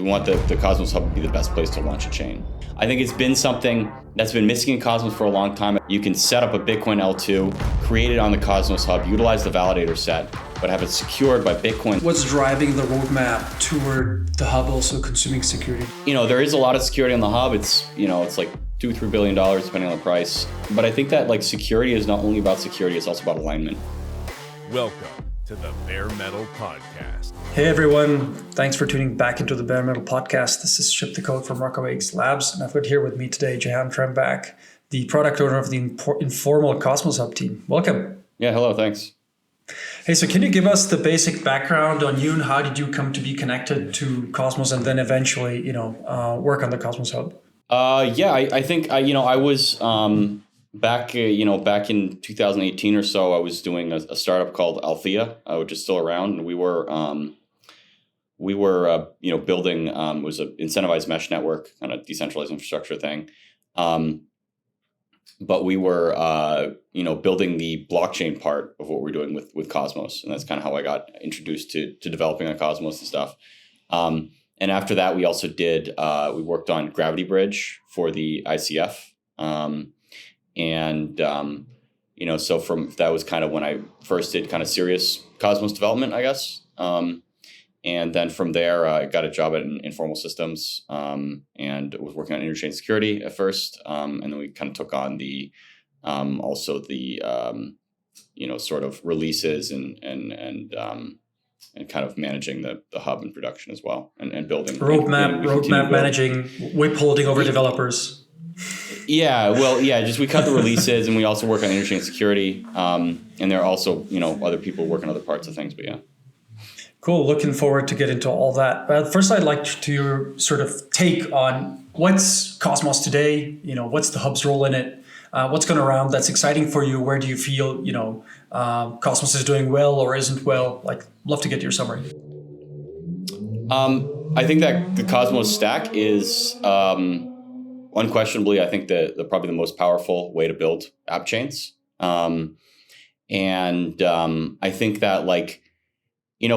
We want the Cosmos Hub to be the best place to launch a chain. I think it's been something that's been missing in Cosmos for a long time. You can set up a Bitcoin L2, create it on the Cosmos Hub, utilize the validator set, but have it secured by Bitcoin. What's driving the roadmap toward the hub also consuming security? There is a lot of security on the hub. It's like $2-3 billion depending on the price. But I think that security is not only about security, it's also about alignment. Welcome to the Bare Metal Podcast. Hey everyone, thanks for tuning back into the Bare Metal Podcast. This is Ship the Code from Rockaway X Labs, and I've got here with me today Jehan Tremback, the product owner of the Informal Cosmos Hub team. Welcome. Yeah, hello, thanks. Hey, so can you give us the basic background on you and how did you come to be connected to Cosmos and then eventually, work on the Cosmos Hub? I think I was back in 2018 or so. I was doing a startup called Althea, which is still around, and we were building it was an incentivized mesh network, kind of decentralized infrastructure thing. But we were building the blockchain part of what we're doing with Cosmos, and that's kind of how I got introduced to developing on Cosmos and stuff. And after that, we also we worked on Gravity Bridge for the ICF. So that was kind of when I first did kind of serious Cosmos development, I guess. And then from there, I got a job at Informal Systems and was working on interchain security at first. And then we kind of took on the sort of releases and kind of managing the hub in production as well and building roadmap managing, whip holding over developers. Just we cut the releases and we also work on interchain security. And there are also, other people work on other parts of things, but yeah. Cool. Looking forward to get into all that. But first, I'd like to sort of take on what's Cosmos today, what's the hub's role in it, what's going around that's exciting for you, where do you feel, Cosmos is doing well or isn't well? Love to get your summary. I think that the Cosmos stack is unquestionably, I think, probably the most powerful way to build app chains. I think that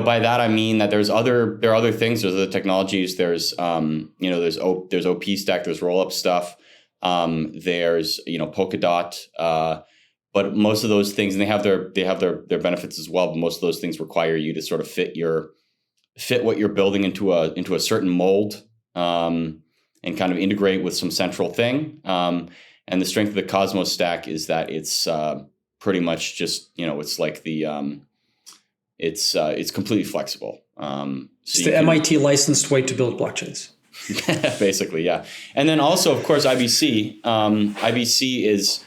by that I mean that there are other things, there's other technologies, there's there's OP stack, there's rollup stuff, there's Polkadot, but most of those things, and they have their benefits as well, but most of those things require you to sort of fit what you're building into a certain mold, and kind of integrate with some central thing. And the strength of the Cosmos stack is that it's pretty much just, it's like it's completely flexible. It's the MIT licensed way to build blockchains. Basically, yeah. And then also, of course, IBC. IBC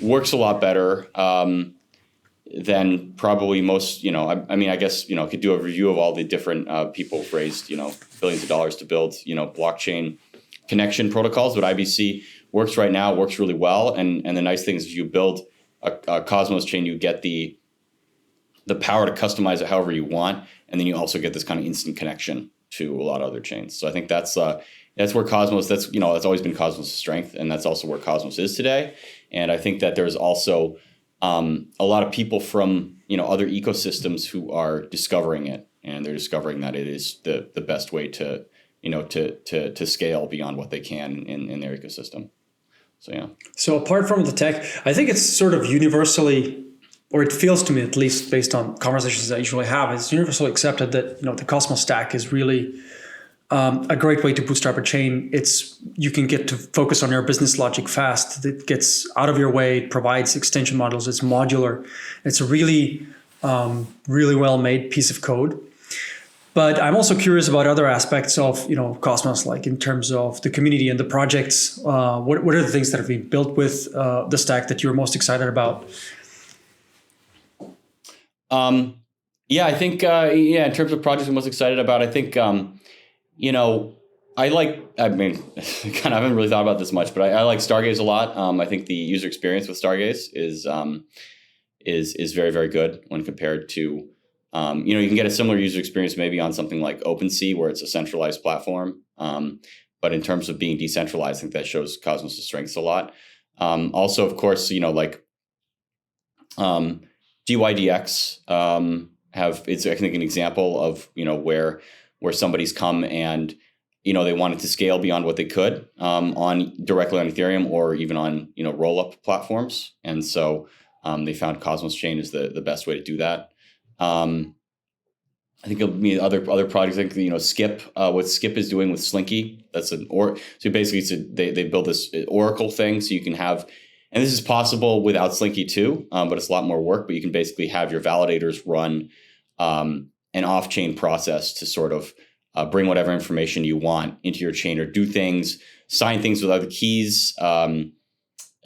works a lot better than probably most. I guess could do a review of all the different people who've raised billions of dollars to build blockchain connection protocols. But IBC works right now, works really well. And the nice thing is, if you build a Cosmos chain, you get the power to customize it however you want, and then you also get this kind of instant connection to a lot of other chains. So I think that's where Cosmos, that's always been Cosmos' strength, and that's also where Cosmos is today. And I think that there's also a lot of people from other ecosystems who are discovering it, and they're discovering that it is the best way to scale beyond what they can in their ecosystem. So yeah. So apart from the tech, I think it's sort of universally, or it feels to me, at least based on conversations I usually have, it's universally accepted that the Cosmos stack is really a great way to bootstrap a chain. You can get to focus on your business logic fast. It gets out of your way. It provides extension modules. It's modular. It's a really, really well-made piece of code. But I'm also curious about other aspects of Cosmos, like in terms of the community and the projects. What are the things that have been built with the stack that you're most excited about? I think, in terms of projects I'm most excited about, I think, I haven't really thought about this much, but I like StarGaze a lot. I think the user experience with StarGaze is very, very good when compared to, you can get a similar user experience maybe on something like OpenSea, where it's a centralized platform. But in terms of being decentralized, I think that shows Cosmos' strengths a lot. Also, of course, GYDX it's I think an example of where somebody's come and they wanted to scale beyond what they could directly on Ethereum or even on roll-up platforms, and so they found Cosmos Chain is the best way to do that. I think it'll be other projects like Skip. What Skip is doing with Slinky, so basically they build this Oracle thing, so you can have, and this is possible without Slinky too, but it's a lot more work. But you can basically have your validators run an off-chain process to sort of bring whatever information you want into your chain or do things, sign things with other keys, Bitcoin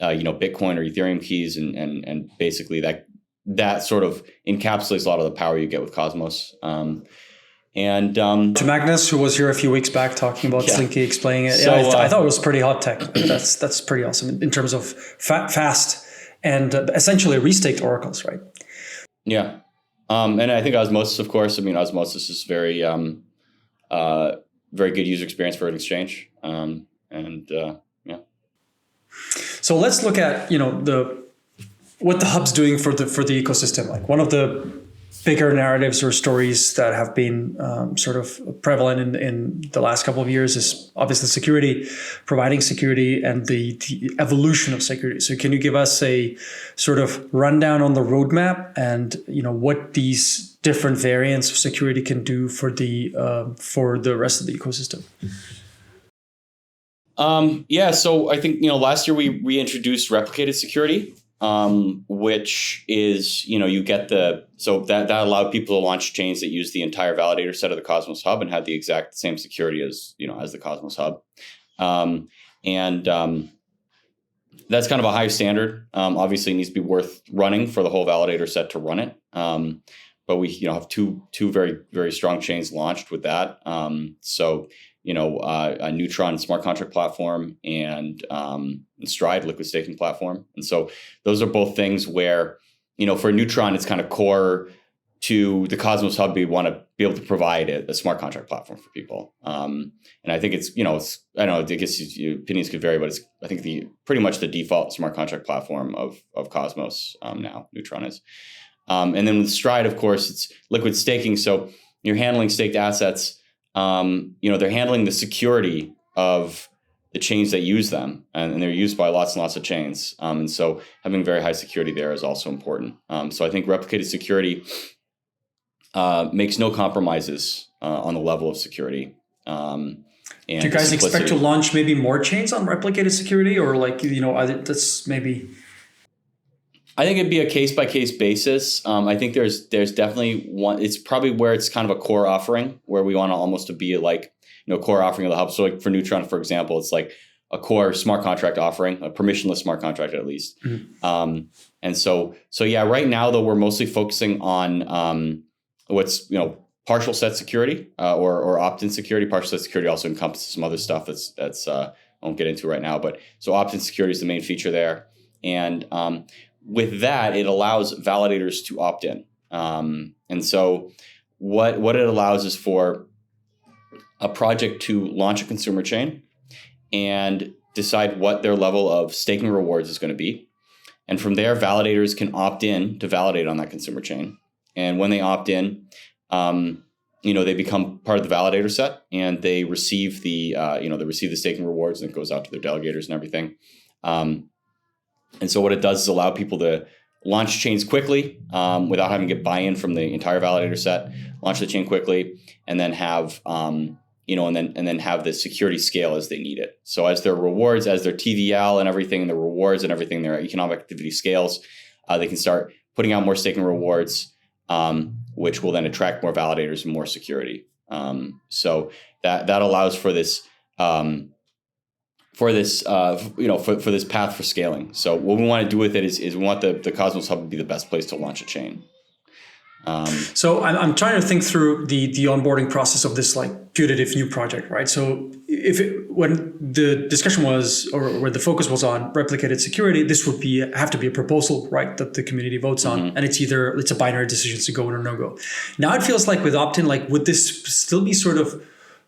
or Ethereum keys, and basically that sort of encapsulates a lot of the power you get with Cosmos. To Magnus, who was here a few weeks back talking about Slinky, explaining it. So, I thought it was pretty hot tech. That's pretty awesome in terms of fast and essentially restaked oracles, right? Yeah. And I think Osmosis, of course. I mean, Osmosis is very good user experience for an exchange. So let's look at what the hub's doing for the ecosystem. Like one of the bigger narratives or stories that have been sort of prevalent in the last couple of years is obviously security, providing security, and the evolution of security. So can you give us a sort of rundown on the roadmap and what these different variants of security can do for the rest of the ecosystem? So I think last year we reintroduced replicated security. Which is, you get that allowed people to launch chains that use the entire validator set of the Cosmos Hub and have the exact same security as the Cosmos Hub. That's kind of a high standard. Obviously it needs to be worth running for the whole validator set to run it. But we, have two very, very strong chains launched with that. A Neutron smart contract platform and Stride liquid staking platform. And so those are both things where, for Neutron, it's kind of core to the Cosmos Hub. We want to be able to provide a smart contract platform for people. And I think it's, I don't know, I guess opinions could vary, but it's, I think pretty much the default smart contract platform of Cosmos now, Neutron is. And then with Stride, of course, it's liquid staking. So you're handling staked assets. They're handling the security of the chains that use them, and they're used by lots and lots of chains. And so having very high security there is also important. So I think replicated security makes no compromises on the level of security. And do you guys expect to launch maybe more chains on replicated security, or that's maybe? I think it'd be a case-by-case basis. I think there's definitely one. It's probably where it's kind of a core offering where we want to almost to be like, core offering of the hub. So like for Neutron, for example, it's like a core smart contract offering, a permissionless smart contract at least. Mm-hmm. And so right now though, we're mostly focusing on what's, partial set security or opt-in security. Partial set security also encompasses some other stuff that's I won't get into right now. But so opt-in security is the main feature there. And with that, it allows validators to opt in. And so what it allows is for a project to launch a consumer chain and decide what their level of staking rewards is going to be. And from there, validators can opt in to validate on that consumer chain. And when they opt in, they become part of the validator set and they receive the staking rewards, and it goes out to their delegators and everything. And so what it does is allow people to launch chains quickly without having to get buy-in from the entire validator set, launch the chain quickly, and then have and then have the security scale as they need it. So as their rewards, as their TVL and everything, and the rewards and everything, their economic activity scales, they can start putting out more staking rewards, which will then attract more validators and more security. So that allows for this. For this path for scaling. So what we want to do with it is we want the Cosmos Hub to be the best place to launch a chain. So I'm trying to think through the onboarding process of this putative new project, right? So when the discussion was, or where the focus was on replicated security, this would have to be a proposal, right, that the community votes on, mm-hmm. and it's a binary decision to go in or no go. Now it feels like with opt-in, would this still be sort of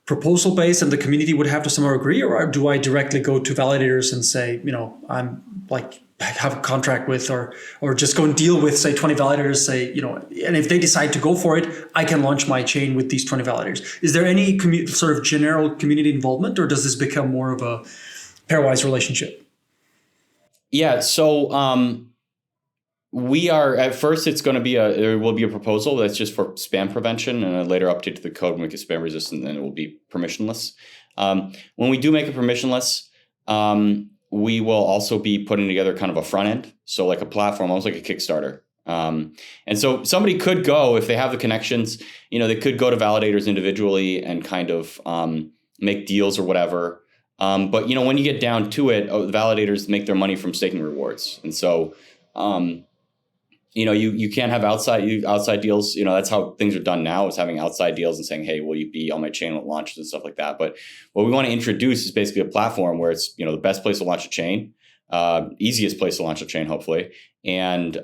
proposal based and the community would have to somehow agree, or do I directly go to validators and say, I'm have a contract with, or just go and deal with, say, 20 validators, say, and if they decide to go for it, I can launch my chain with these 20 validators. Is there any sort of general community involvement, or does this become more of a pairwise relationship? Yeah, so we are, at first it's going to be there will be a proposal that's just for spam prevention, and a later update to the code will make it spam resistant, and it will be permissionless. When we do make it permissionless, we will also be putting together kind of a front end. So like a platform, almost like a Kickstarter. And so somebody could go, if they have the connections, they could go to validators individually and kind of make deals or whatever. But when you get down to it, the validators make their money from staking rewards. And so, you can't have outside deals. That's how things are done now, is having outside deals and saying, hey, will you be on my chain at launches and stuff like that. But what we want to introduce is basically a platform where it's, the best place to launch a chain, easiest place to launch a chain, hopefully. And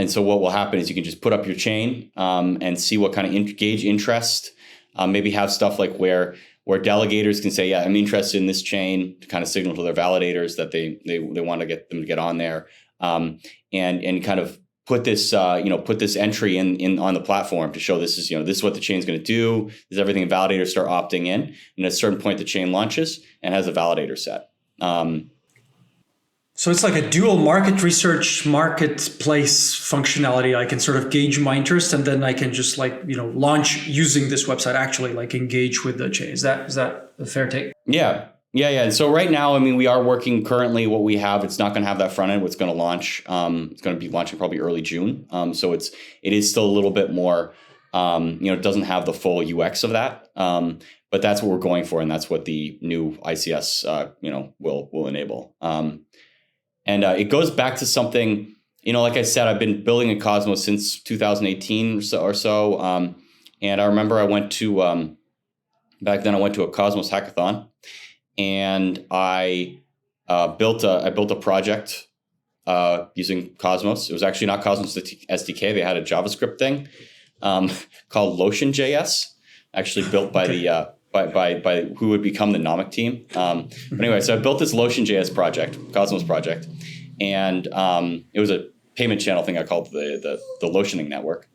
so what will happen is you can just put up your chain and see what kind of gauge interest, maybe have stuff like where delegators can say, yeah, I'm interested in this chain, to kind of signal to their validators that they want to get them to get on there. And kind of put this entry in on the platform to show this is what the chain's going to do. This is everything. Validators start opting in, and at a certain point the chain launches and has a validator set. So it's like a dual market research marketplace functionality. I can sort of gauge my interest, and then I can just launch using this website, actually engage with the chain. Is that a fair take? Yeah. And so right now, we are working currently. What we have, it's not going to have that front end. What's going to launch? It's going to be launching probably early June. So it is still a little bit more. It doesn't have the full UX of that. But that's what we're going for, and that's what the new ICS will enable. And it goes back to something. Like I said, I've been building in Cosmos since 2018 or so. And I remember I went to back then. I went to a Cosmos hackathon. And I built a project using Cosmos. It was actually not Cosmos SDK. They had a JavaScript thing called Lotion.js, actually built by the by who would become the Nomic team. But anyway, so I built this Lotion.js project, Cosmos project, and it was a payment channel thing I called the Lotioning network.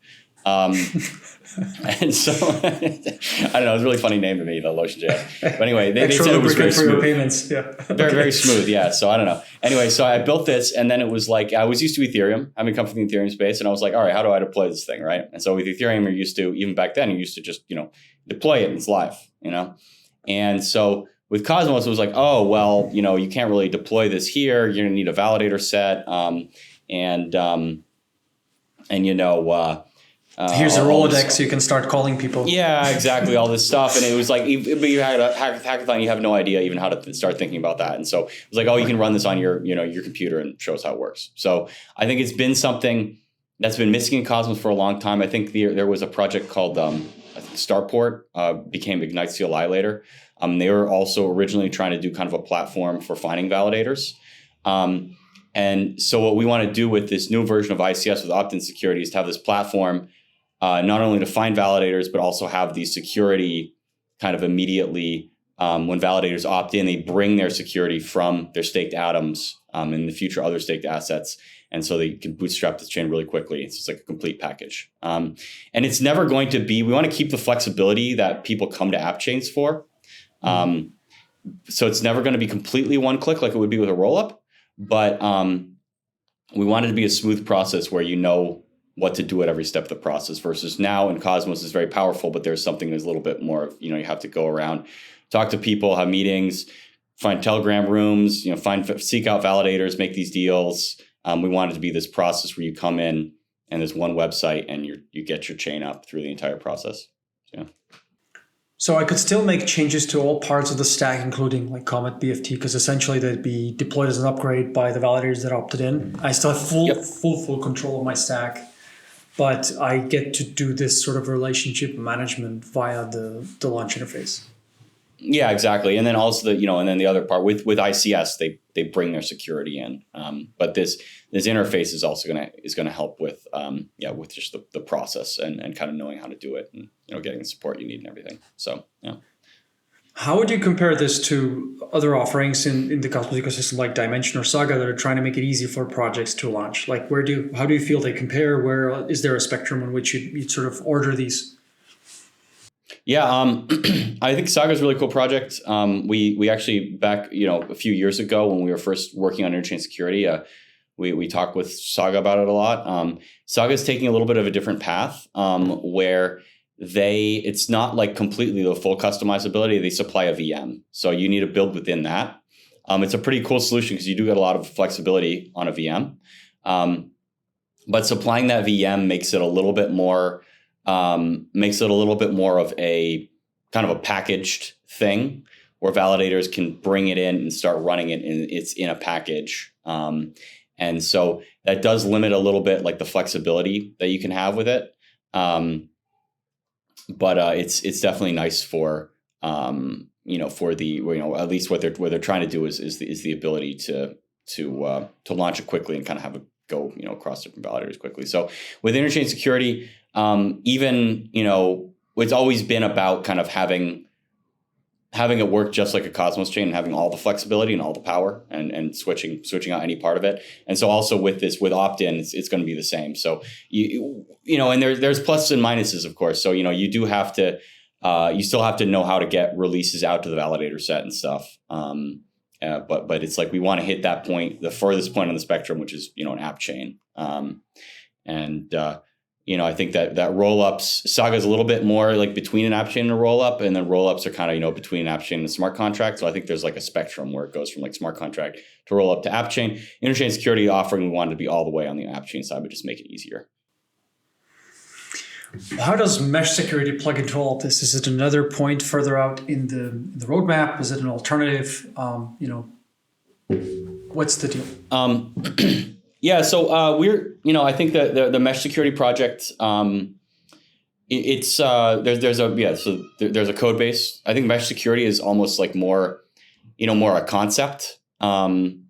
And so I don't know, it was a really funny name to me, the Lotion.js. But anyway, they said it was very smooth. Payments, yeah. Very, very smooth, yeah. So I don't know. Anyway, so I built this, and then it was like, I was used to Ethereum. I've been coming from the Ethereum space, and I was like, all right, how do I deploy this thing, right? And so with Ethereum, you're used to, even back then, you used to just, deploy it and it's live, And so with Cosmos, it was like, oh, well, you can't really deploy this here. You're going to need a validator set. Here's a Rolodex, so you can start calling people. Yeah, exactly. All this stuff. And it was like, but you had a hackathon, you have no idea even how to start thinking about that. And so it was like, oh, you can run this on your computer and show us how it works. So I think it's been something that's been missing in Cosmos for a long time. I think there was a project called Starport, became Ignite CLI later. They were also originally trying to do kind of a platform for finding validators. And so what we want to do with this new version of ICS with OptIn security is to have this platform not only to find validators, but also have the security kind of immediately when validators opt in, they bring their security from their staked atoms in the future other staked assets. And so they can bootstrap the chain really quickly. It's just like a complete package. And it's never going to be, we want to keep the flexibility that people come to app chains for. So it's never going to be completely one click like it would be with a rollup. But we want it to be a smooth process where what to do at every step of the process, versus now in Cosmos is very powerful, but there's something that's a little bit more, you have to go around, talk to people, have meetings, find Telegram rooms, seek out validators, make these deals. We want it to be this process where you come in and there's one website and you get your chain up through the entire process. Yeah. So I could still make changes to all parts of the stack, including like Comet BFT, because essentially they'd be deployed as an upgrade by the validators that opted in. I still have full control of my stack, but I get to do this sort of relationship management via the launch interface. Yeah, exactly. And then also and then the other part with ICS, they bring their security in. But this interface is also gonna help with with just the process and kind of knowing how to do it and getting the support you need and everything. So yeah. How would you compare this to other offerings in the Cosmos ecosystem like Dimension or Saga that are trying to make it easy for projects to launch? Like how do you feel they compare? Where is there a spectrum on which you'd sort of order these? Yeah, I think Saga is a really cool project. We actually back a few years ago when we were first working on interchain security, we talked with Saga about it a lot. Saga is taking a little bit of a different path where it's not like completely the full customizability. They supply a VM, so you need to build within that. It's a pretty cool solution because you do get a lot of flexibility on a VM, but supplying that VM makes it a little bit more of a kind of a packaged thing where validators can bring it in and start running it, and it's in a package. And so that does limit a little bit like the flexibility that you can have with it. But it's definitely nice for for the at least what they're trying to do is the ability to launch it quickly and kind of have it go across different validators quickly. So with interchain security, even it's always been about kind of having it work just like a Cosmos chain and having all the flexibility and all the power and switching out any part of it. And so also with OptIn, it's going to be the same. So and there's pluses and minuses, of course. So you do have to you still have to know how to get releases out to the validator set and stuff. But it's like we want to hit that point, the furthest point on the spectrum, which is an app chain. I think that rollups, Saga is a little bit more like between an app chain and a rollup, and then rollups are kind of between an app chain and a smart contract. So I think there's like a spectrum where it goes from like smart contract to rollup to app chain. Interchain security offering, we wanted to be all the way on the app chain side, but just make it easier. How does mesh security plug into all of this? Is it another point further out in the roadmap? Is it an alternative? What's the deal? Yeah, so I think that the mesh security project, there's a code base. I think mesh security is almost like more a concept, than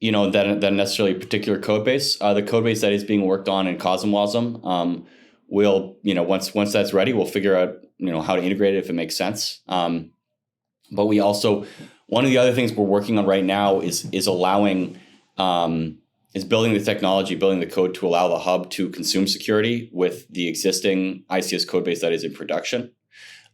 necessarily a particular code base. The code base that is being worked on in CosmWasm, we'll once that's ready, we'll figure out how to integrate it if it makes sense. But we also, one of the other things we're working on right now is allowing is building the technology, building the code to allow the hub to consume security with the existing ICS code base that is in production.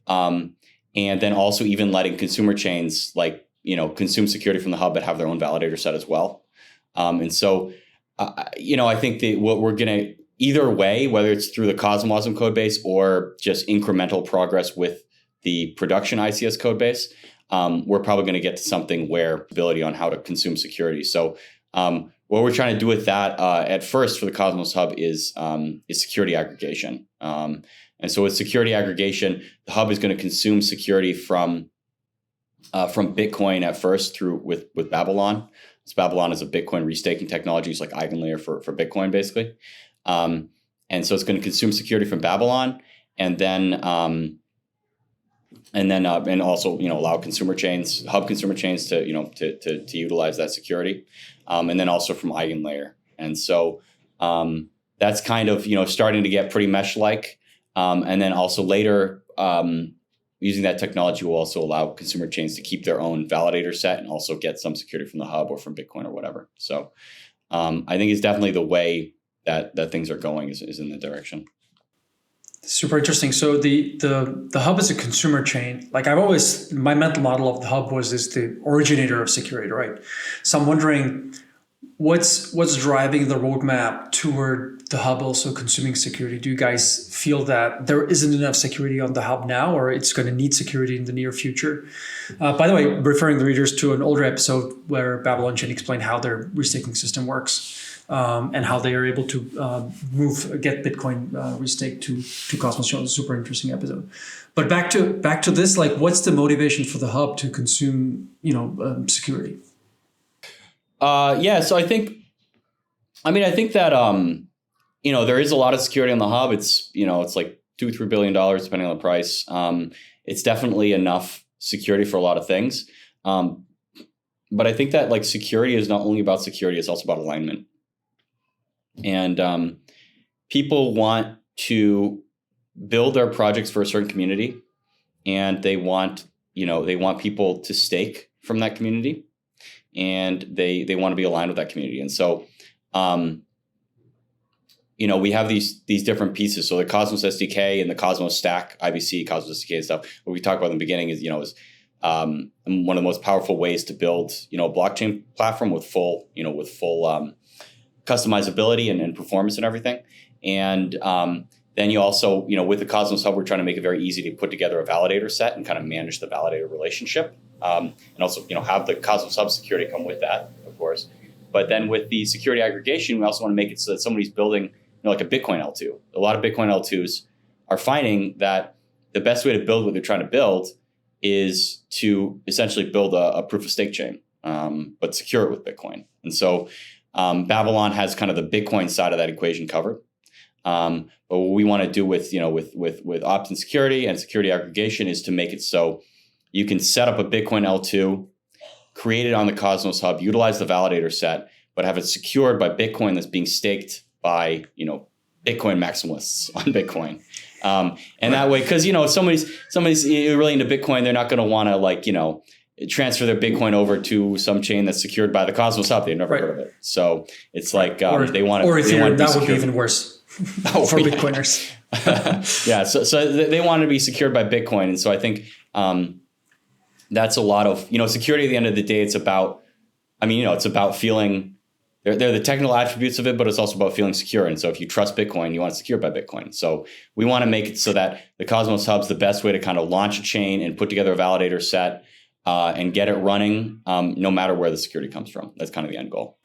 And then also even letting consumer chains consume security from the hub but have their own validator set as well. And so, I think that what we're going to, either way, whether it's through the CosmWasm code base or just incremental progress with the production ICS code base, we're probably going to get to something where ability on how to consume security. So, what we're trying to do with that at first for the Cosmos Hub is security aggregation. And so with security aggregation, the hub is going to consume security from Bitcoin at first with Babylon. So Babylon is a Bitcoin restaking technology. It's like EigenLayer for Bitcoin, basically. And so it's going to consume security from Babylon, and then also allow consumer chains, hub consumer chains to utilize that security, and then also from EigenLayer. And so that's kind of starting to get pretty mesh-like, and then also later using that technology will also allow consumer chains to keep their own validator set and also get some security from the hub or from Bitcoin or whatever. So I think it's definitely the way that things are going is in that direction. Super interesting. So the hub is a consumer chain. Like my mental model of the hub was the originator of security, right? So I'm wondering what's driving the roadmap toward the hub also consuming security? Do you guys feel that there isn't enough security on the hub now, or it's going to need security in the near future? By the way, referring the readers to an older episode where Babylon Chain explained how their restaking system works. And how they are able to get Bitcoin restaked to Cosmos Chain. It's a super interesting episode. But back to this, like, what's the motivation for the hub to consume, security? So I think that there is a lot of security on the hub. It's it's like $2-3 billion depending on the price. It's definitely enough security for a lot of things. But I think that security is not only about security; it's also about alignment. And people want to build their projects for a certain community, and they want they want people to stake from that community, and they want to be aligned with that community. And so, we have these different pieces. So the Cosmos SDK and the Cosmos Stack, IBC, Cosmos SDK stuff, what we talked about in the beginning is, one of the most powerful ways to build, a blockchain platform with full customizability and performance and everything. And then you also, with the Cosmos Hub, we're trying to make it very easy to put together a validator set and kind of manage the validator relationship. And also, have the Cosmos Hub security come with that, of course. But then with the security aggregation, we also want to make it so that somebody's building, like a Bitcoin L2. A lot of Bitcoin L2s are finding that the best way to build what they're trying to build is to essentially build a proof of stake chain, but secure it with Bitcoin. And so Babylon has kind of the Bitcoin side of that equation covered. But what we want to do with OptIn security and security aggregation is to make it so you can set up a Bitcoin L2, create it on the Cosmos Hub, utilize the validator set, but have it secured by Bitcoin that's being staked by, Bitcoin maximalists on Bitcoin. And that way, because, if somebody's really into Bitcoin, they're not going to want to transfer their Bitcoin over to some chain that's secured by the Cosmos Hub. They've never heard of it. So it's like they want to. Or Ethereum, that would be even worse for Bitcoiners. Yeah. So they want to be secured by Bitcoin. And so I think that's a lot of, security at the end of the day. It's about, it's about feeling. They're the technical attributes of it, but it's also about feeling secure. And so if you trust Bitcoin, you want it secured by Bitcoin. So we want to make it so that the Cosmos Hub's the best way to kind of launch a chain and put together a validator set and get it running no matter where the security comes from. That's kind of the end goal.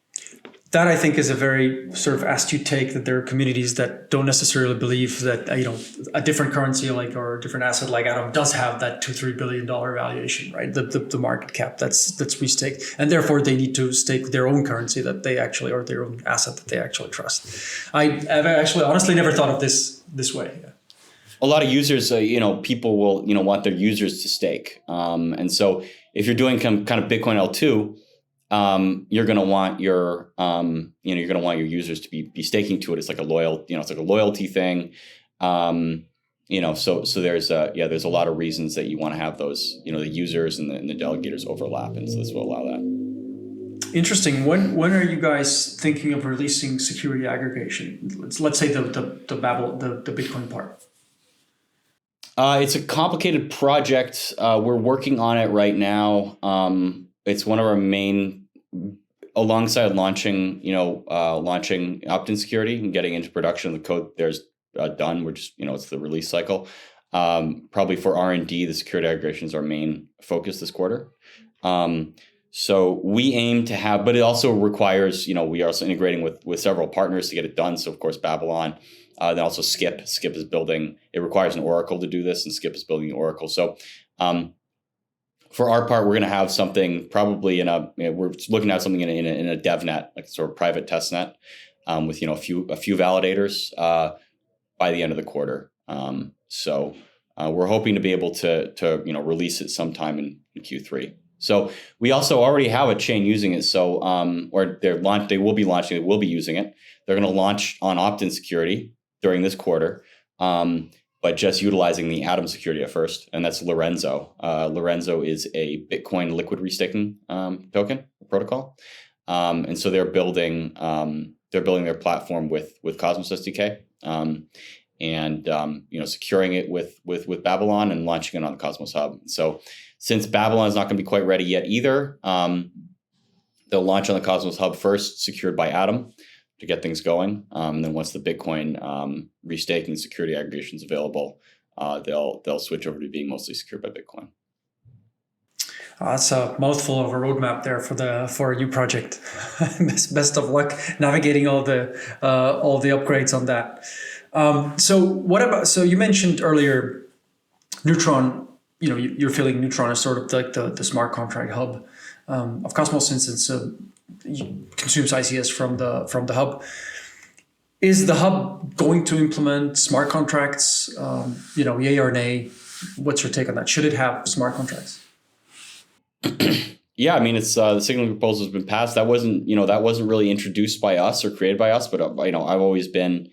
That, I think, is a very sort of astute take, that there are communities that don't necessarily believe that, a different currency or a different asset like Atom does have that $2-3 billion valuation, right? The market cap that's restaked. And therefore they need to stake their own currency that they actually, or their own asset that they actually trust. I've actually honestly never thought of this way. Yeah. A lot of users, people will, want their users to stake. And so if you're doing kind of Bitcoin L2, you're going to want your, users to be staking to it. It's like it's like a loyalty thing. So there's a lot of reasons that you want to have those, the users and the delegators overlap. And so this will allow that. Interesting. When are you guys thinking of releasing security aggregation? Let's say the Bitcoin part. It's a complicated project. We're working on it right now. It's one of our main, alongside launching OptIn security and getting into production. The code there's done. We're just, it's the release cycle. Probably for R&D, the security aggregation is our main focus this quarter. So we aim to have, but it also requires, we are also integrating with several partners to get it done. So of course, Babylon, then also Skip is building, it requires an Oracle to do this, and Skip is building the Oracle. So, for our part, we're going to have something probably we're looking at something in a DevNet, like sort of private test net, with a few validators by the end of the quarter. So we're hoping to be able to release it sometime in Q3. So we also already have a chain using it. So they will be using it. They're going to launch on OptIn security during this quarter. But just utilizing the Atom security at first, and that's Lorenzo. Lorenzo is a Bitcoin liquid restaking token protocol, and so they're building their platform with Cosmos SDK, and securing it with Babylon and launching it on the Cosmos Hub. So since Babylon is not going to be quite ready yet either, they'll launch on the Cosmos Hub first, secured by Atom, to get things going. And then once the Bitcoin restaking security aggregation is available, they'll switch over to being mostly secured by Bitcoin. That's a mouthful of a roadmap there for a new project. Best of luck navigating all the upgrades on that. So you mentioned earlier Neutron. You're feeling Neutron is sort of like the smart contract hub of Cosmos, since it's consumes ICS from the hub. Is the hub going to implement smart contracts? Yay or nay? What's your take on that? Should it have smart contracts? Yeah, it's the signaling proposal has been passed. That wasn't really introduced by us or created by us, but I've always been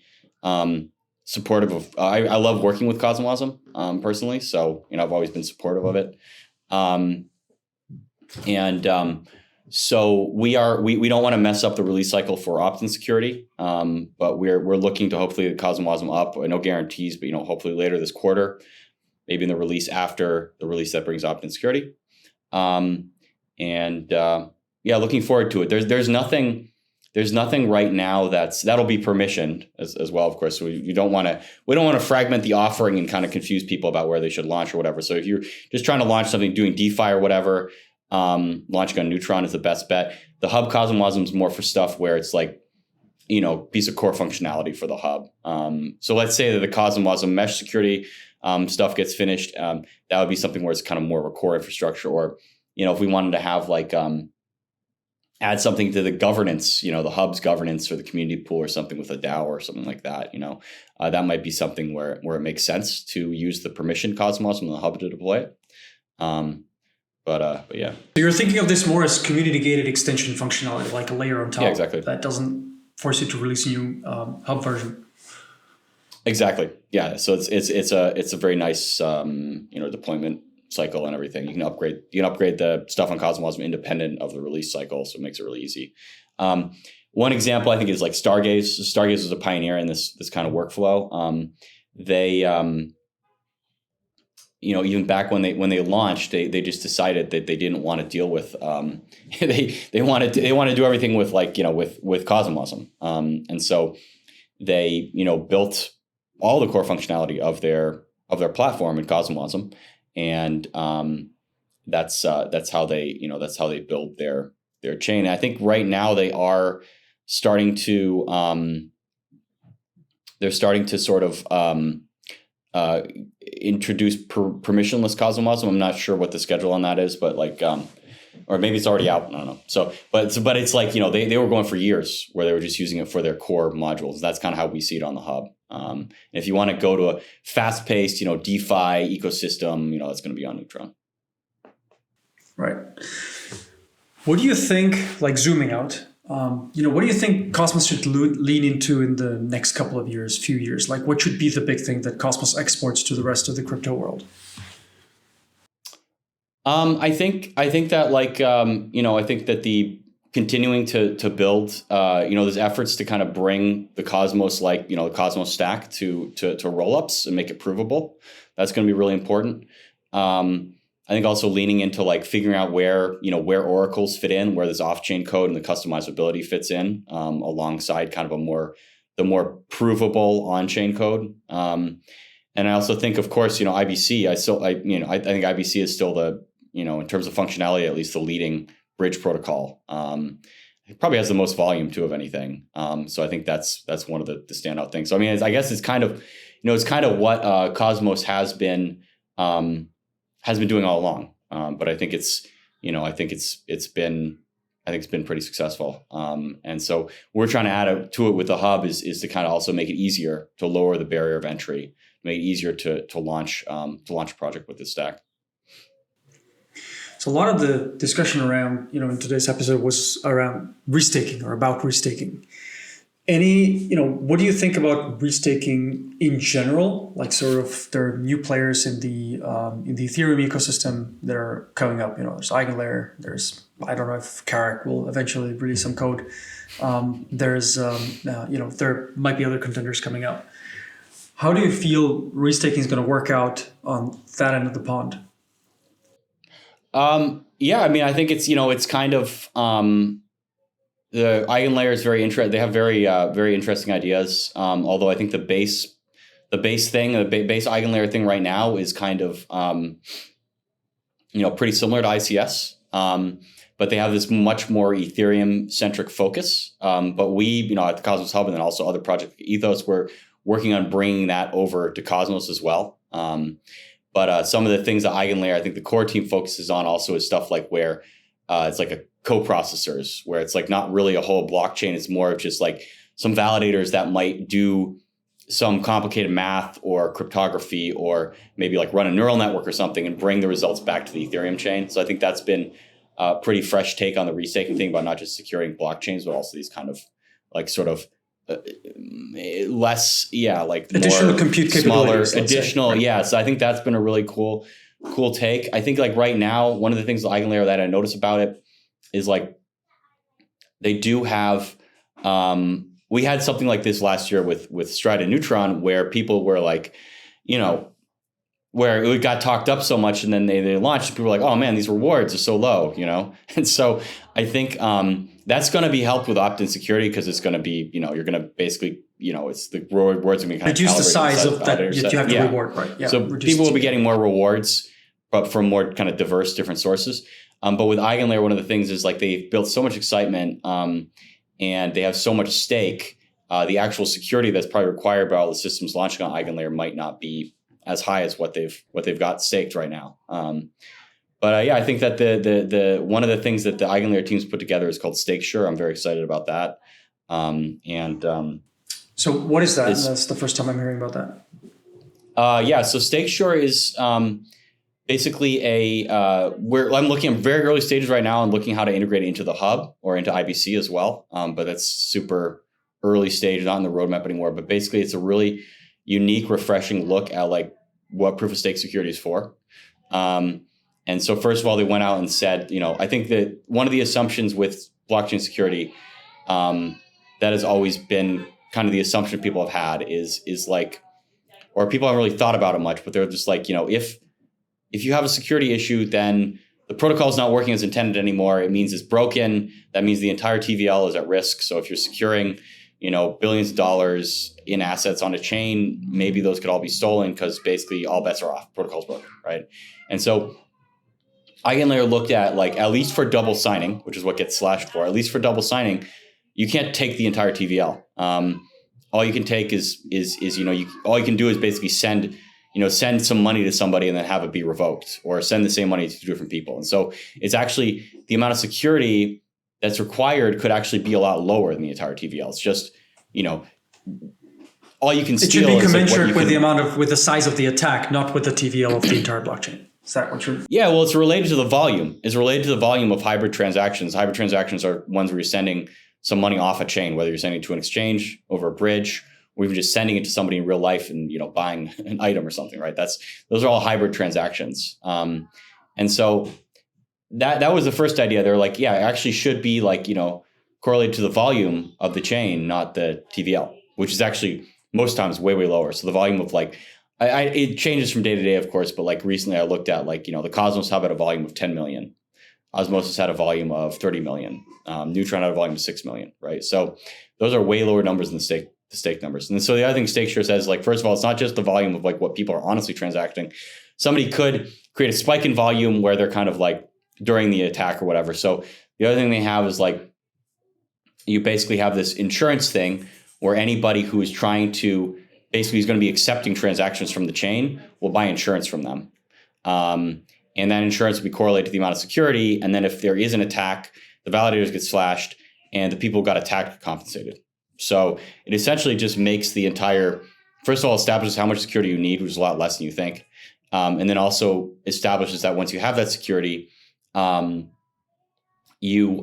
supportive of. I love working with Cosmosm personally, so I've always been supportive of it. So we don't want to mess up the release cycle for OptIn security, but we're looking to hopefully CosmWasm up. No guarantees, but hopefully later this quarter, maybe in the release after the release that brings OptIn security. Looking forward to it. There's nothing right now that'll be permissioned as well. Of course, we don't want to fragment the offering and kind of confuse people about where they should launch or whatever. So if you're just trying to launch something, doing DeFi or whatever, launching on Neutron is the best bet. The hub CosmWasm is more for stuff where it's like, piece of core functionality for the hub. So let's say that the CosmWasm mesh security stuff gets finished. That would be something where it's kind of more of a core infrastructure, or if we wanted to have like add something to the governance, the hub's governance or the community pool or something with a DAO or something like that, that might be something where it makes sense to use the permission CosmWasm in the hub to deploy it. But yeah. So you're thinking of this more as community-gated extension functionality, like a layer on top. Yeah, exactly. That doesn't force you to release a new hub version. Exactly. Yeah. So it's a very nice deployment cycle and everything. You can upgrade the stuff on CosmWasm independent of the release cycle, so it makes it really easy. One example I think is like StarGaze. StarGaze was a pioneer in this kind of workflow. They even back when they launched, they just decided that they didn't want to deal with they want to do everything with with CosmWasm. And so they built all the core functionality of their platform in CosmWasm, and that's how they build their chain. And I think right now they are starting to sort of introduce permissionless CosmWasm. I'm not sure what the schedule on that is, but or maybe it's already out. I don't know. So, but it's like, they were going for years where they were just using it for their core modules. That's kind of how we see it on the hub. And if you want to go to a fast-paced, DeFi ecosystem, that's going to be on Neutron. Right. What do you think, like zooming out, what do you think Cosmos should lean into in the next couple of years, few years? Like, what should be the big thing that Cosmos exports to the rest of the crypto world? I think that I think that the continuing to build, there's efforts to kind of bring the Cosmos, the Cosmos stack to rollups and make it provable. That's going to be really important. I think also leaning into figuring out where oracles fit in, where this off-chain code and the customizability fits in, alongside kind of the more provable on-chain code. And I also think, of course, IBC. I think IBC is still the, in terms of functionality, at least the leading bridge protocol. It probably has the most volume too of anything. So I think that's one of the standout things. So I mean, I guess it's kind of, what Cosmos has been doing all along. But I think it's been pretty successful. And so we're trying to add to it with the hub is to kind of also make it easier to lower the barrier of entry, make it easier to launch a project with this stack. So a lot of the discussion around, in today's episode was around restaking or about restaking. What do you think about restaking in general? Like sort of there are new players in the Ethereum ecosystem that are coming up. There's EigenLayer. There's, I don't know if Carrick will eventually release some code. There might be other contenders coming up. How do you feel restaking is going to work out on that end of the pond? I mean, I think it's, it's kind of, the EigenLayer is very interesting. They have very, very interesting ideas. Although I think the base EigenLayer thing right now is kind of, pretty similar to ICS. But they have this much more Ethereum centric focus. But we, at the Cosmos Hub and then also other projects, Ethos, we're working on bringing that over to Cosmos as well. But some of the things that EigenLayer, I think the core team focuses on also is stuff like where it's like a co-processors, where it's like not really a whole blockchain. It's more of just like some validators that might do some complicated math or cryptography or maybe like run a neural network or something and bring the results back to the Ethereum chain. So I think that's been a pretty fresh take on the restaking thing about not just securing blockchains, but also these kind of like sort of less, like additional more compute smaller, capabilities, additional, right? So I think that's been a really cool cool take. I think like right now, one of the things with EigenLayer that I notice about it is like they do have. We had something like this last year with Stride and Neutron, where people were like, where it got talked up so much, and then they launched. People were like, "Oh man, these rewards are so low," And so I think that's going to be helped with opt-in security, because it's going to be, you're going to basically, it's the rewards are going to be kind of reduce the size of that you have to reward, right? Yeah. So people will be getting more rewards, but from more kind of diverse, different sources. But with EigenLayer, one of the things is like they've built so much excitement, and they have so much stake. The actual security that's probably required by all the systems launching on EigenLayer might not be as high as what they've got staked right now. But I think that the one of the things that the EigenLayer teams put together is called StakeSure. I'm very excited about that. So what is that? That's the first time I'm hearing about that. So StakeSure is basically I'm looking at very early stages right now and looking how to integrate it into the hub or into IBC as well. But that's super early stage, not in the roadmap anymore. But basically, it's a really unique, refreshing look at like what proof of stake security is for. And so first of all, they went out and said, I think that one of the assumptions with blockchain security that has always been kind of the assumption people have had is like, or people haven't really thought about it much, but they're just like, if you have a security issue, then the protocol is not working as intended anymore. It means it's broken. That means the entire TVL is at risk. So if you're securing billions of dollars in assets on a chain, maybe those could all be stolen, because basically all bets are off. Protocol's broken, right? And so EigenLayer looked at, like, at least for double signing, which is what gets slashed for, at least for double signing, you can't take the entire TVL. All you can take is all you can do is basically send some money to somebody and then have it be revoked, or send the same money to different people. And so it's actually the amount of security that's required could actually be a lot lower than the entire TVL. It's just, all you can steal. It should be commensurate with the size of the attack, not with the TVL of the entire blockchain. Is that what you're? Yeah, well, it's related to the volume. It's related to the volume of hybrid transactions. Hybrid transactions are ones where you're sending some money off a chain, whether you're sending it to an exchange, over a bridge, or even just sending it to somebody in real life and buying an item or something, right? Those are all hybrid transactions. And so that was the first idea. They're like, yeah, it actually should be like, correlated to the volume of the chain, not the TVL, which is actually most times way, way lower. So the volume of like, it changes from day to day, of course, but like recently I looked at like, the Cosmos Hub had a volume of 10 million. Osmosis had a volume of 30 million. Neutron had a volume of 6 million, right? So those are way lower numbers than the stake numbers. And so the other thing StakeSure says, like, first of all, it's not just the volume of like what people are honestly transacting. Somebody could create a spike in volume where they're kind of like during the attack or whatever. So the other thing they have is like, you basically have this insurance thing where anybody who is trying to basically is going to be accepting transactions from the chain will buy insurance from them. And that insurance will be correlated to the amount of security. And then if there is an attack, the validators get slashed and the people who got attacked get compensated. So it essentially just makes the entire, first of all, establishes how much security you need, which is a lot less than you think. And then also establishes that once you have that security, you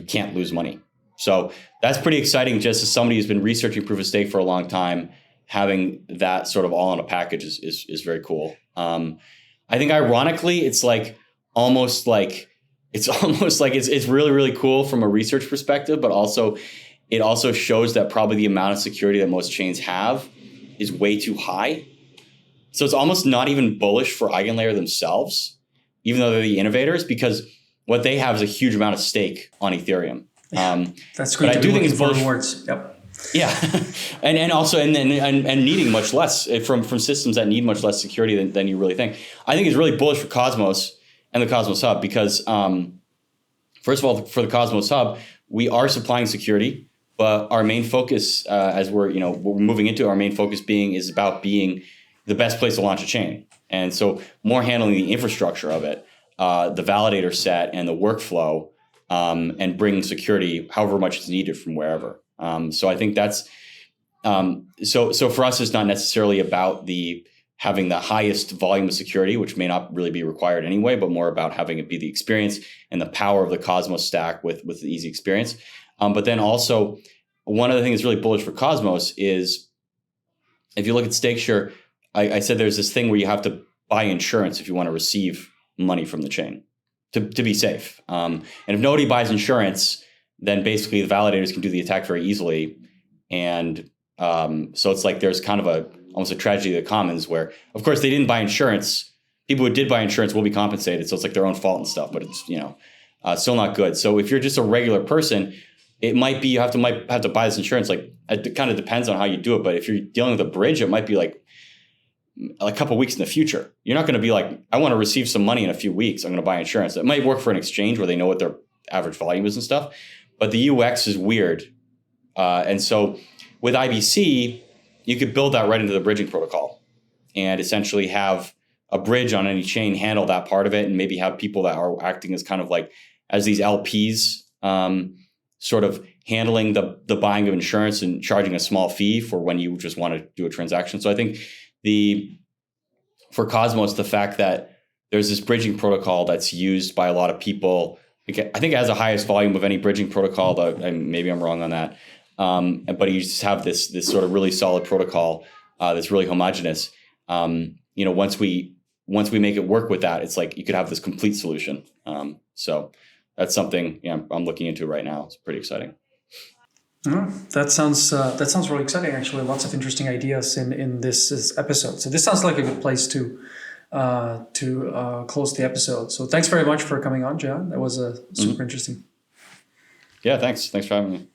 can't lose money. So that's pretty exciting. Just as somebody who's been researching proof of stake for a long time, having that sort of all in a package is very cool. I think ironically, it's almost like it's really, really cool from a research perspective, but also it also shows that probably the amount of security that most chains have is way too high. So it's almost not even bullish for EigenLayer themselves, even though they're the innovators, because what they have is a huge amount of stake on Ethereum. That's great. But I do think it's bullish. Rewards. Yep. Yeah, and also and needing much less from systems that need much less security than you really think. I think it's really bullish for Cosmos and the Cosmos Hub because, first of all, for the Cosmos Hub, we are supplying security, but our main focus, as we're moving into our main focus is about being the best place to launch a chain, and so more handling the infrastructure of it, the validator set, and the workflow, and bringing security however much is needed from wherever. So I think that's so for us, it's not necessarily about having the highest volume of security, which may not really be required anyway, but more about having it be the experience and the power of the Cosmos stack with the easy experience. But then also one of the things that's really bullish for Cosmos is if you look at StakeSure, I said there's this thing where you have to buy insurance if you want to receive money from the chain to be safe. And if nobody buys insurance, then basically the validators can do the attack very easily. And so it's like there's kind of almost a tragedy of the commons where, of course, they didn't buy insurance. People who did buy insurance will be compensated. So it's like their own fault and stuff, but it's, still not good. So if you're just a regular person, it might be you might have to buy this insurance. Like it kind of depends on how you do it. But if you're dealing with a bridge, it might be like a couple of weeks in the future. You're not going to be like, I want to receive some money in a few weeks. I'm going to buy insurance. It might work for an exchange where they know what their average volume is and stuff. But the UX is weird. And so with IBC, you could build that right into the bridging protocol and essentially have a bridge on any chain handle that part of it, and maybe have people that are acting as kind of like as these LPs, sort of handling the buying of insurance and charging a small fee for when you just want to do a transaction. So I think for Cosmos, the fact that there's this bridging protocol that's used by a lot of people, I think it has the highest volume of any bridging protocol, though, and maybe I'm wrong on that. But you just have this sort of really solid protocol that's really homogeneous. Once we make it work with that, it's like you could have this complete solution. So that's something I'm looking into right now. It's pretty exciting. That sounds really exciting. Actually, lots of interesting ideas in this episode. So this sounds like a good place to close the episode. So thanks very much for coming on, Jehan. That was super interesting. Yeah, thanks. Thanks for having me.